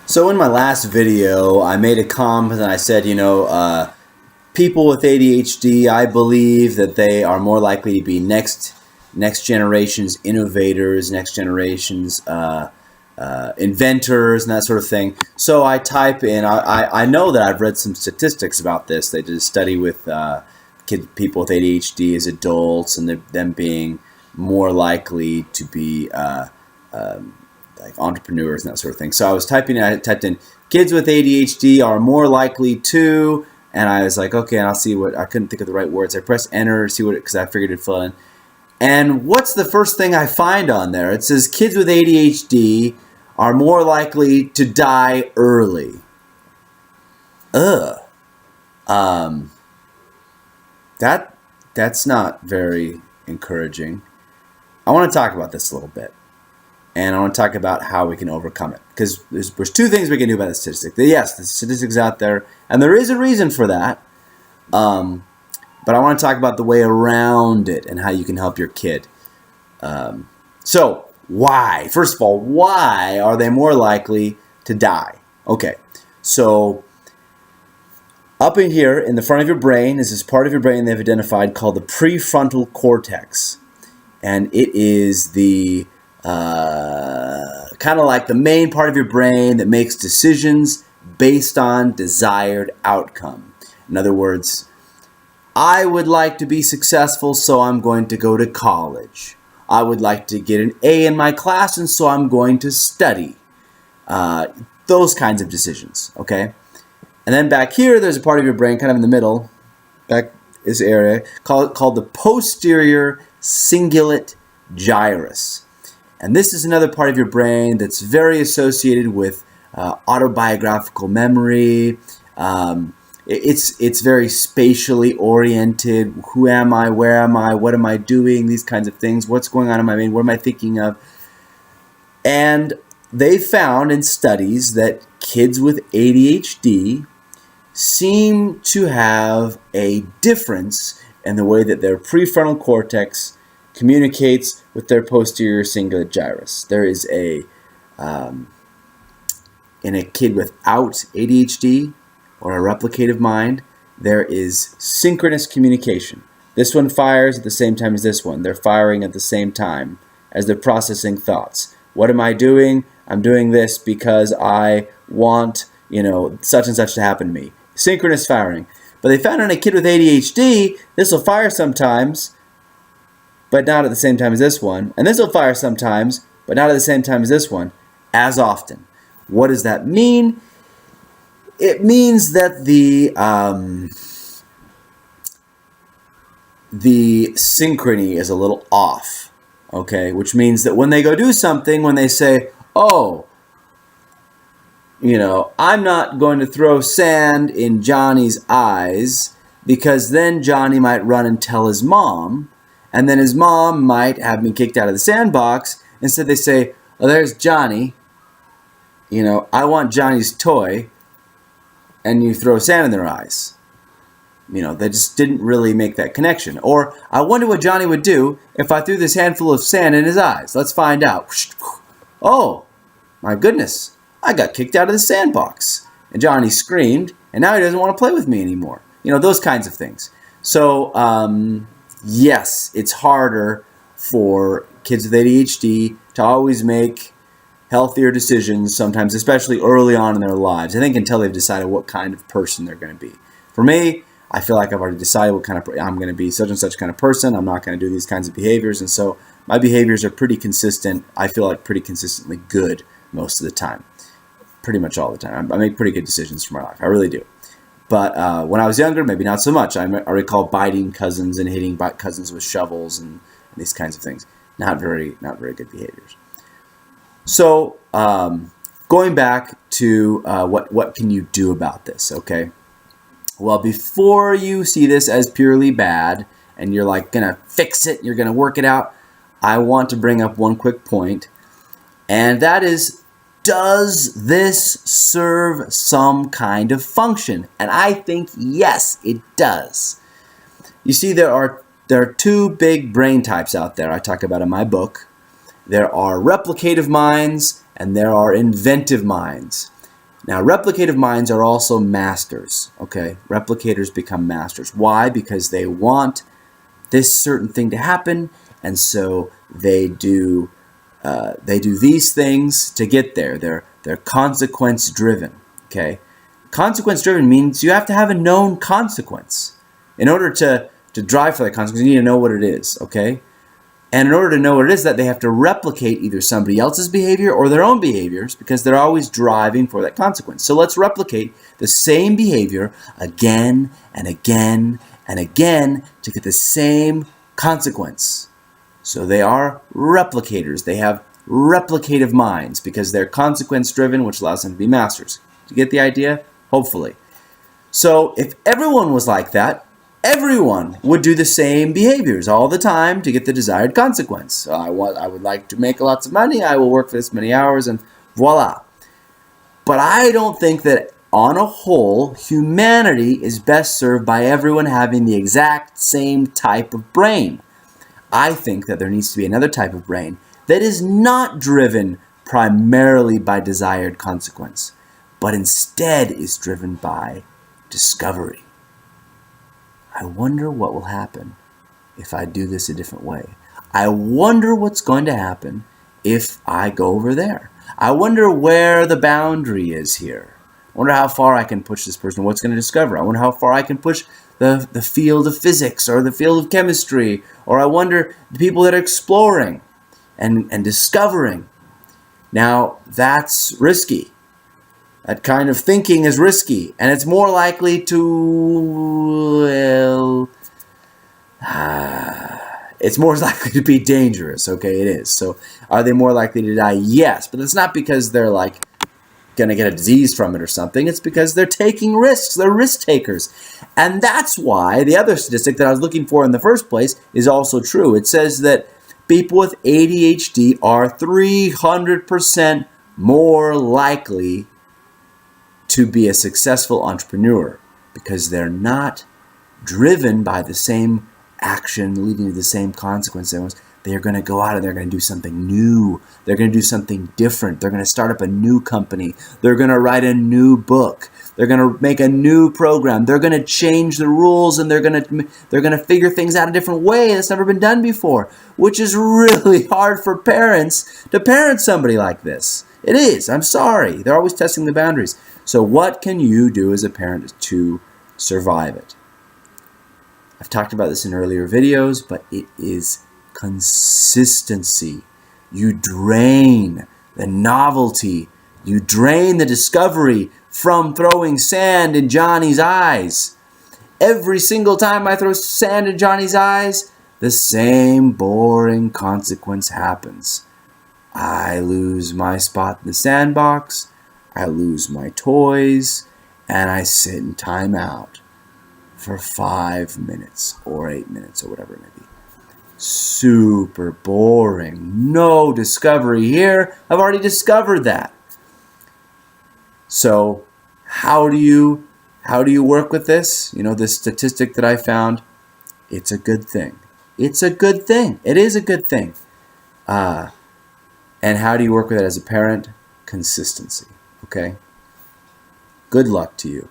So in my last video, I made a comment and I said, people with ADHD, I believe that they are more likely to be next generation's innovators, next generation's inventors, and that sort of thing. So I type in, I know that I've read some statistics about this. They did a study with people with ADHD as adults, and them being more likely to be like entrepreneurs and that sort of thing. So I typed in kids with ADHD are more likely to, and I was like, okay, and I'll see what, I couldn't think of the right words. I pressed enter to see what, because I figured it'd fill in. And what's the first thing I find on there? It says kids with ADHD are more likely to die early. That's not very encouraging. I want to talk about this a little bit. And I want to talk about how we can overcome it. Because there's two things we can do about the statistic. Yes, the statistic's out there, and there is a reason for that. But I want to talk about the way around it and how you can help your kid. So, why? First of all, why are they more likely to die? Okay, so up in here in the front of your brain is this part of your brain they've identified called the prefrontal cortex. And it is the kind of like the main part of your brain that makes decisions based on desired outcome. In other words, I would like to be successful, so I'm going to go to college. I would like to get an A in my class, and so I'm going to study. Those kinds of decisions, okay? And then back here, there's a part of your brain, kind of in the middle, back this area, called the posterior cingulate gyrus. And this is another part of your brain that's very associated with autobiographical memory. It's very spatially oriented. Who am I? Where am I? What am I doing? These kinds of things. What's going on in my mind? What am I thinking of? And they found in studies that kids with ADHD seem to have a difference in the way that their prefrontal cortex communicates with their posterior cingulate gyrus. There is in a kid without ADHD or a replicative mind, there is synchronous communication. This one fires at the same time as this one. They're firing at the same time as they're processing thoughts. What am I doing? I'm doing this because I want, such and such to happen to me. Synchronous firing. But they found in a kid with ADHD, this will fire sometimes, but not at the same time as this one. And this will fire sometimes, but not at the same time as this one, as often. What does that mean? It means that the synchrony is a little off, okay? Which means that when they go do something, when they say, I'm not going to throw sand in Johnny's eyes because then Johnny might run and tell his mom, and then his mom might have me kicked out of the sandbox. Instead they say, there's Johnny. I want Johnny's toy. And you throw sand in their eyes. They just didn't really make that connection. Or, I wonder what Johnny would do if I threw this handful of sand in his eyes. Let's find out. Oh, my goodness. I got kicked out of the sandbox. And Johnny screamed, and now he doesn't want to play with me anymore. Those kinds of things. So, yes, it's harder for kids with ADHD to always make healthier decisions sometimes, especially early on in their lives. I think until they've decided what kind of person they're going to be. For me, I feel like I've already decided what kind of I'm going to be such and such kind of person. I'm not going to do these kinds of behaviors. And so my behaviors are pretty consistent. I feel like pretty consistently good most of the time. Pretty much all the time. I make pretty good decisions for my life. I really do. But when I was younger, maybe not so much. I recall biting cousins and hitting cousins with shovels and these kinds of things. Not very good behaviors. So, going back to what can you do about this, okay? Well, before you see this as purely bad and you're like going to fix it, you're going to work it out, I want to bring up one quick point, and that is, does this serve some kind of function? And I think, yes, it does. You see, there are two big brain types out there I talk about in my book. There are replicative minds and there are inventive minds. Now, replicative minds are also masters, okay? Replicators become masters. Why? Because they want this certain thing to happen, and so they do these things to get there. They're consequence driven, okay? Consequence driven means you have to have a known consequence. In order to drive for that consequence, you need to know what it is, okay? And in order to know what it is, that they have to replicate either somebody else's behavior or their own behaviors, because they're always driving for that consequence. So let's replicate the same behavior again and again and again to get the same consequence. So they are replicators. They have replicative minds because they're consequence driven, which allows them to be masters. Do you get the idea? Hopefully. So if everyone was like that, everyone would do the same behaviors all the time to get the desired consequence. So I would like to make lots of money. I will work for this many hours, and voila. But I don't think that on a whole, humanity is best served by everyone having the exact same type of brain. I think that there needs to be another type of brain that is not driven primarily by desired consequence, but instead is driven by discovery. I wonder what will happen if I do this a different way. I wonder what's going to happen if I go over there. I wonder where the boundary is here. I wonder how far I can push this person, what's going to discover. I wonder how far I can push the field of physics or the field of chemistry. Or I wonder the people that are exploring and discovering. Now, that's risky. That kind of thinking is risky, and it's more likely to, it's more likely to be dangerous. Okay, it is. So are they more likely to die? Yes, but it's not because they're like going to get a disease from it or something. It's because they're taking risks. They're risk takers. And that's why the other statistic that I was looking for in the first place is also true. It says that people with ADHD are 300% more likely to be a successful entrepreneur because they're not driven by the same action leading to the same consequences. They're going to go out and they're going to do something new. They're going to do something different. They're going to start up a new company. They're going to write a new book. They're going to make a new program. They're going to change the rules, and they're going to figure things out a different way that's never been done before, which is really hard for parents to parent somebody like this. It is. I'm sorry. They're always testing the boundaries. So what can you do as a parent to survive it? I've talked about this in earlier videos, but it is consistency. You drain the novelty. You drain the discovery from throwing sand in Johnny's eyes. Every single time I throw sand in Johnny's eyes, the same boring consequence happens. I lose my spot in the sandbox, I lose my toys, and I sit in timeout for 5 minutes or 8 minutes or whatever it may be. Super boring. No discovery here. I've already discovered that. So how do you work with this? You know, this statistic that I found, it's a good thing. It's a good thing. It is a good thing. And how do you work with it as a parent? Consistency. Okay? Good luck to you.